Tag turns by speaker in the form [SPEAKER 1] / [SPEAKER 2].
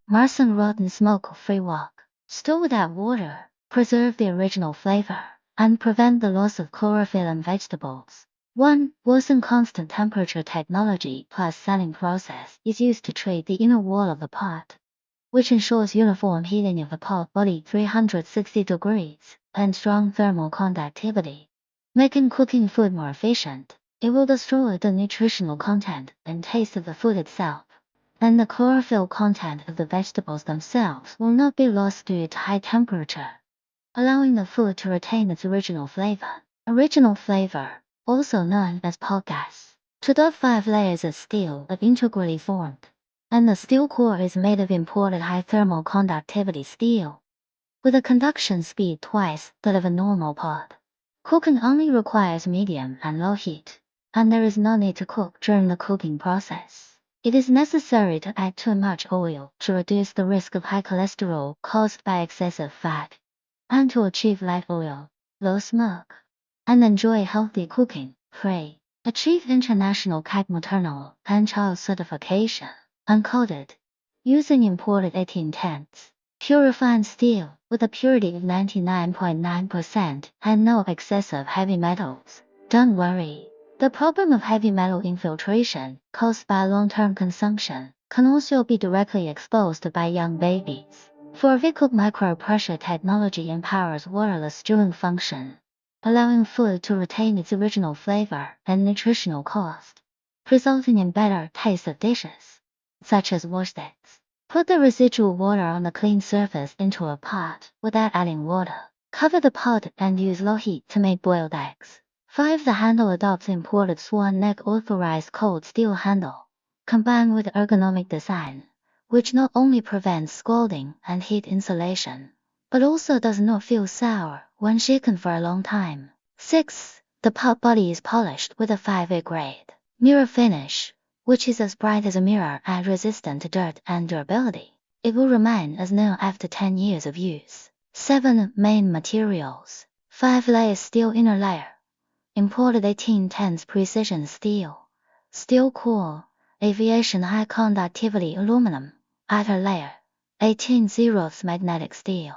[SPEAKER 1] MarsenRotn Smoke-free Wok. Store without water, preserve the original flavor, and prevent the loss of chlorophyll in vegetables. 1. WOCING constant temperature technology plus sating process is used to treat the inner wall of the pot, which ensures uniform heating of the pot body 360 degrees and strong thermal conductivity, making cooking food more efficient. It will destroy the nutritional content and taste of the food itself, and the chlorophyll content of the vegetables themselves will not be lost due to high temperature, allowing the food to retain its original flavor. Original flavor, also known as pot gas. 2.5 layers of steel are integrally formed, and the steel core is made of imported high thermal conductivity steel, with a conduction speed twice that of a normal pot. Cooking only requires medium and low heat, and there is no need to cook during the cooking process. It is necessary to add too much oil to reduce the risk of high cholesterol caused by excessive fat, and to achieve light oil, low smoke, and enjoy healthy cooking. 3. Achieve international maternal and child certification. Uncoated. Using imported 1810s. Pure refined steel, with a purity of 99.9% and no excessive heavy metals. Don't worry. The problem of heavy metal infiltration, caused by long-term consumption, can also be directly exposed by young babies. For Vicook micro-pressure technology empowers waterless stewing function, allowing food to retain its original flavor and nutritional cost, resulting in better taste of dishes, such as washed eggs. Put the residual water on the clean surface into a pot without adding water. Cover the pot and use low heat to make boiled eggs. 5. The handle adopts imported swan neck authorized cold steel handle, combined with ergonomic design, which not only prevents scalding and heat insulation, but also does not feel sour when shaken for a long time. 6. The pot body is polished with a 5A grade mirror finish, which is as bright as a mirror and resistant to dirt and durability. It will remain as new after 10 years of use. 7. Main materials. 5 layers steel inner layer. Imported 1810s precision steel. Steel core. Aviation high conductivity aluminum. Outer layer. 18/0 magnetic steel.